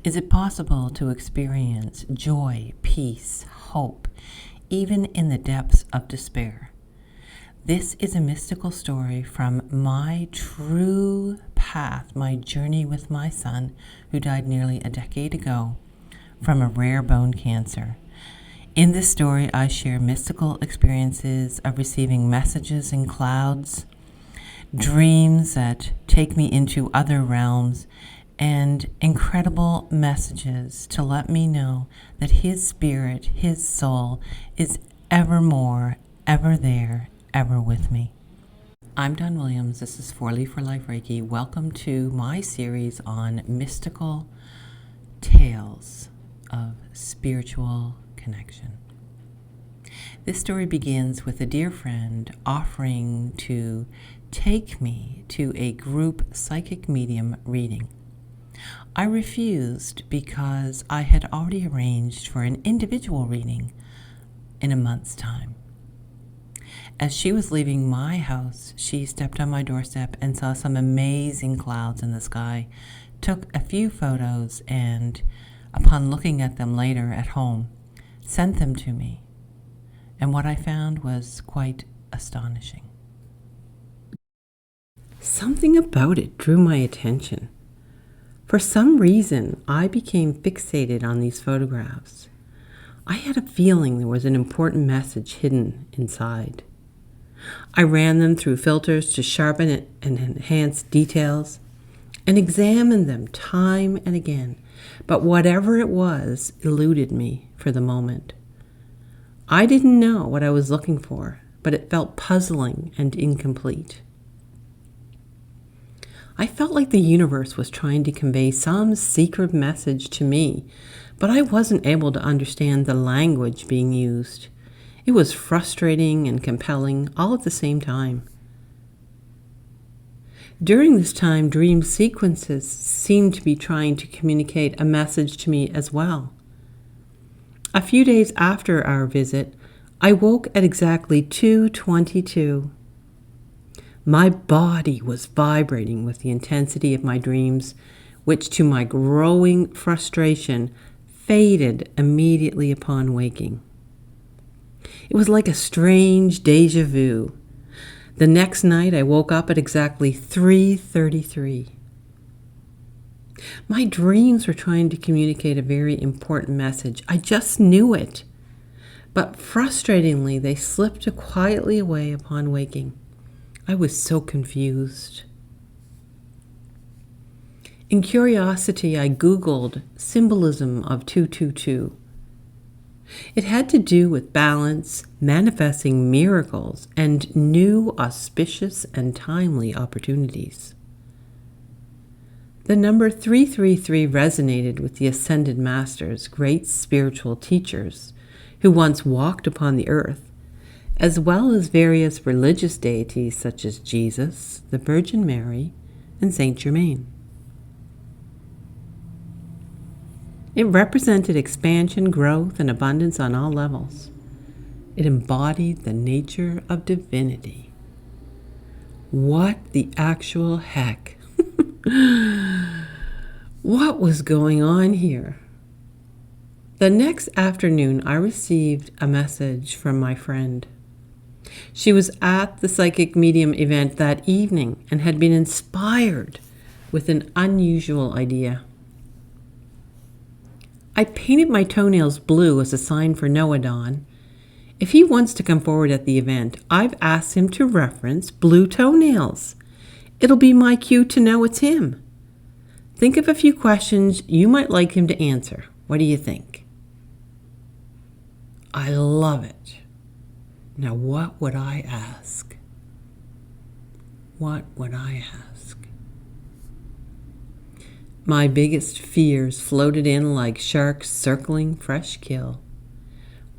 Is it possible to experience joy, peace, hope, even in the depths of despair? This is a mystical story from my true path, my journey with my son, who died nearly a decade ago from a rare bone cancer. In this story, I share mystical experiences of receiving messages in clouds, dreams that take me into other realms, and incredible messages to let me know that his spirit, his soul, is evermore, ever there, ever with me. I'm Dawn Williams. This is 4-Leaf for Life Reiki. Welcome to my series on mystical tales of spiritual connection. This story begins with a dear friend offering to take me to a group psychic medium reading. I refused because I had already arranged for an individual reading in a month's time. As she was leaving my house, she stepped on my doorstep and saw some amazing clouds in the sky, took a few photos, and upon looking at them later at home, sent them to me. And what I found was quite astonishing. Something about it drew my attention. For some reason, I became fixated on these photographs. I had a feeling there was an important message hidden inside. I ran them through filters to sharpen and enhance details, and examined them time and again, but whatever it was eluded me for the moment. I didn't know what I was looking for, but it felt puzzling and incomplete. I felt like the universe was trying to convey some secret message to me, but I wasn't able to understand the language being used. It was frustrating and compelling all at the same time. During this time, dream sequences seemed to be trying to communicate a message to me as well. A few days after our visit, I woke at exactly 2:22. My body was vibrating with the intensity of my dreams, which to my growing frustration faded immediately upon waking. It was like a strange déjà vu. The next night I woke up at exactly 3:33. My dreams were trying to communicate a very important message. I just knew it. But frustratingly, they slipped quietly away upon waking. I was so confused. In curiosity, I Googled symbolism of 222. It had to do with balance, manifesting miracles, and new, auspicious, and timely opportunities. The number 333 resonated with the Ascended Masters, great spiritual teachers who once walked upon the earth, as well as various religious deities such as Jesus, the Virgin Mary, and Saint Germain. It represented expansion, growth, and abundance on all levels. It embodied the nature of divinity. What the actual heck? What was going on here? The next afternoon, I received a message from my friend. She was at the psychic medium event that evening and had been inspired with an unusual idea. I painted my toenails blue as a sign for Noah Dawn. If he wants to come forward at the event, I've asked him to reference blue toenails. It'll be my cue to know it's him. Think of a few questions you might like him to answer. What do you think? I love it. Now, what would I ask? What would I ask? My biggest fears floated in like sharks circling fresh kill.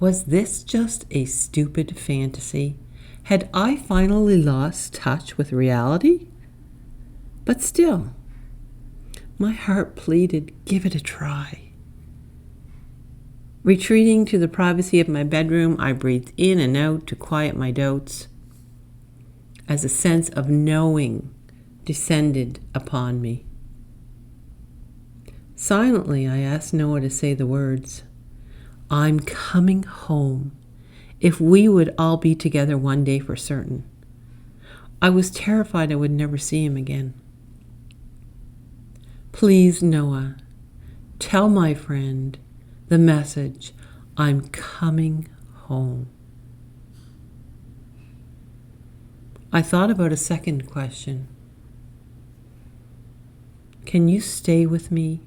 Was this just a stupid fantasy? Had I finally lost touch with reality? But still, my heart pleaded, give it a try. Retreating to the privacy of my bedroom, I breathed in and out to quiet my doubts as a sense of knowing descended upon me. Silently, I asked Noah to say the words, "I'm coming home," if we would all be together one day for certain. I was terrified I would never see him again. "Please, Noah, tell my friend the message, I'm coming home." I thought about a second question. "Can you stay with me?"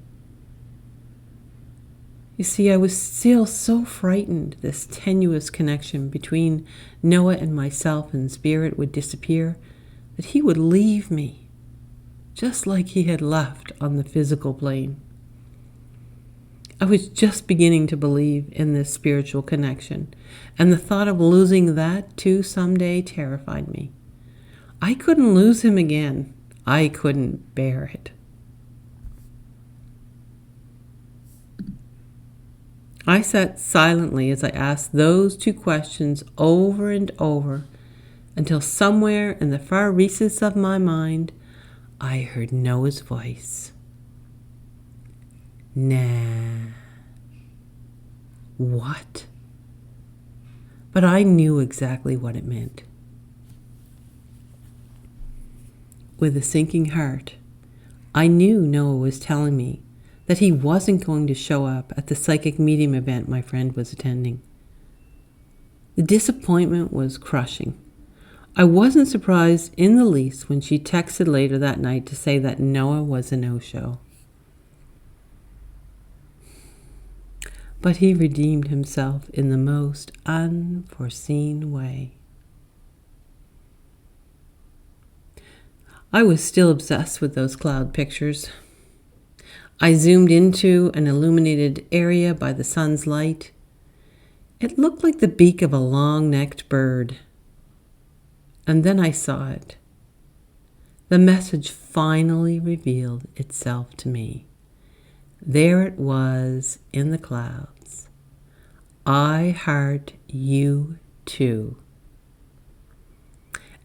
You see, I was still so frightened this tenuous connection between Noah and myself and spirit would disappear, that he would leave me, just like he had left on the physical plane. I was just beginning to believe in this spiritual connection, and the thought of losing that too someday terrified me. I couldn't lose him again. I couldn't bear it. I sat silently as I asked those two questions over and over until somewhere in the far recesses of my mind, I heard Noah's voice. "Nah." What? But I knew exactly what it meant. With a sinking heart, I knew Noah was telling me that he wasn't going to show up at the psychic medium event my friend was attending. The disappointment was crushing. I wasn't surprised in the least when she texted later that night to say that Noah was a no-show. But he redeemed himself in the most unforeseen way. I was still obsessed with those cloud pictures. I zoomed into an illuminated area by the sun's light. It looked like the beak of a long-necked bird. And then I saw it. The message finally revealed itself to me. There it was in the clouds. "I heart you too."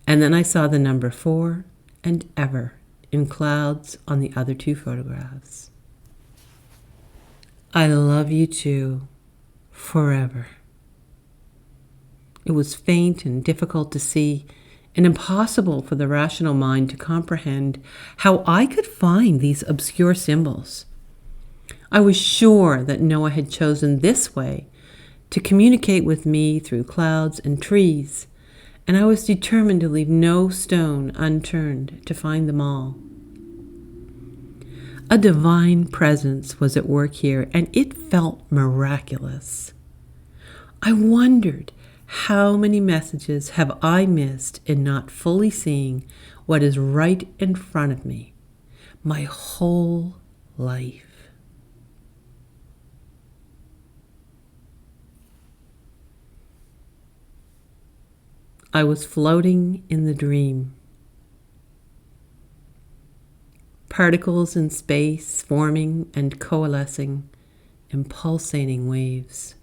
And then I saw the number 4 and ever in clouds on the other 2 photographs. "I love you too, forever." It was faint and difficult to see, and impossible for the rational mind to comprehend how I could find these obscure symbols. I was sure that Noah had chosen this way to communicate with me through clouds and trees, and I was determined to leave no stone unturned to find them all. A divine presence was at work here, and it felt miraculous. I wondered, how many messages have I missed in not fully seeing what is right in front of me, my whole life? I was floating in the dream. Particles in space forming and coalescing in pulsating waves.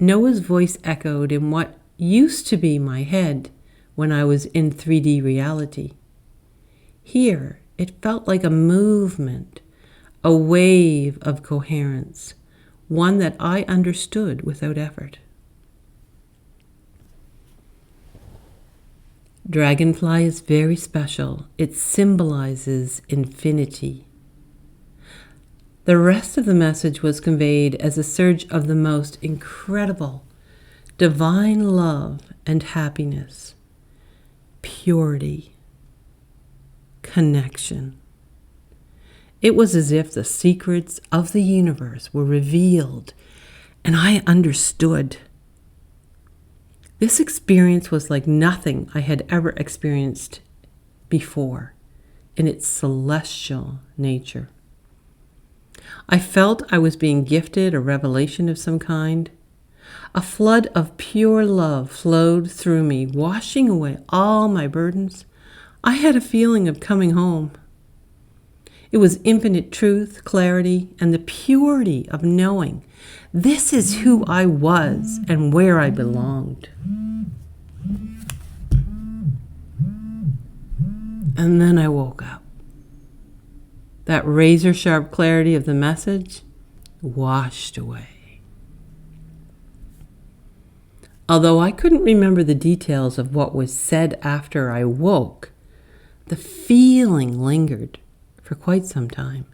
Noah's voice echoed in what used to be my head when I was in 3D reality. Here, it felt like a movement, a wave of coherence, one that I understood without effort. Dragonfly is very special. It symbolizes infinity. The rest of the message was conveyed as a surge of the most incredible, divine love and happiness, purity, connection. It was as if the secrets of the universe were revealed, and I understood. This experience was like nothing I had ever experienced before in its celestial nature. I felt I was being gifted a revelation of some kind. A flood of pure love flowed through me, washing away all my burdens. I had a feeling of coming home. It was infinite truth, clarity, and the purity of knowing this is who I was and where I belonged. And then I woke up. that razor-sharp clarity of the message washed away. Although I couldn't remember the details of what was said after I woke, the feeling lingered for quite some time.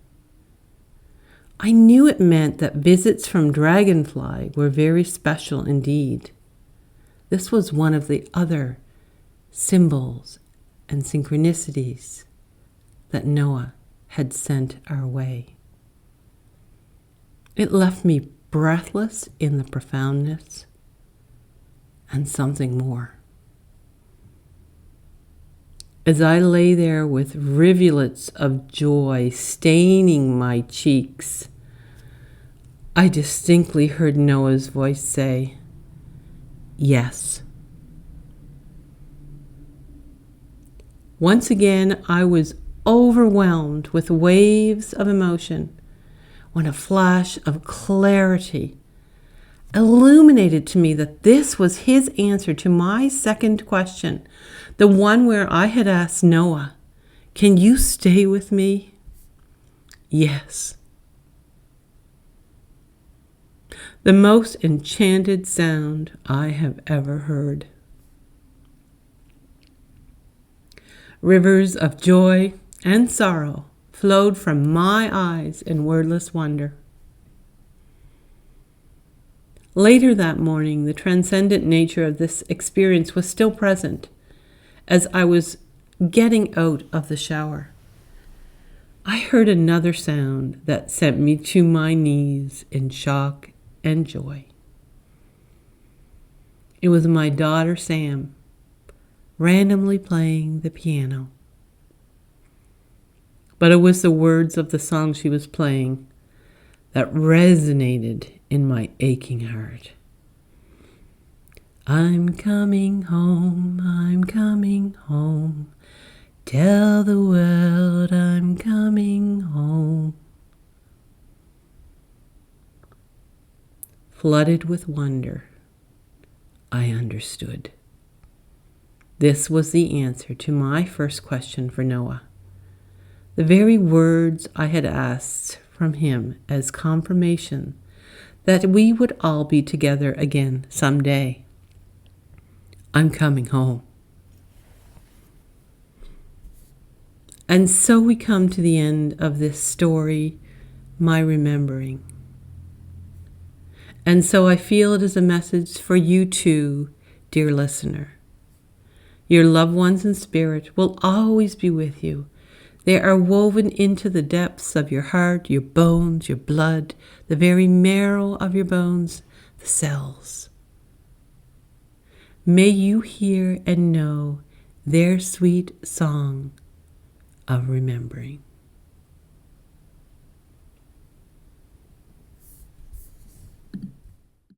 I knew it meant that visits from Dragonfly were very special indeed. This was one of the other symbols and synchronicities that Noah had sent our way. It left me breathless in the profoundness and something more. As I lay there with rivulets of joy staining my cheeks, I distinctly heard Noah's voice say, "Yes." Once again, I was overwhelmed with waves of emotion when a flash of clarity illuminated to me that this was his answer to my second question, the one where I had asked Noah, "Can you stay with me?" Yes. The most enchanted sound I have ever heard. Rivers of joy and sorrow flowed from my eyes in wordless wonder. Later that morning, the transcendent nature of this experience was still present as I was getting out of the shower. I heard another sound that sent me to my knees in shock and joy. It was my daughter Sam randomly playing the piano. But it was the words of the song she was playing that resonated in my aching heart. I'm coming home, tell the world I'm coming home. Flooded with wonder, I understood. This was the answer to my first question for Noah. The very words I had asked from him as confirmation that we would all be together again someday. I'm coming home. And so we come to the end of this story, my remembering. And so I feel it is a message for you too, dear listener. Your loved ones in spirit will always be with you. They are woven into the depths of your heart, your bones, your blood, the very marrow of your bones, the cells. May you hear and know their sweet song of remembering.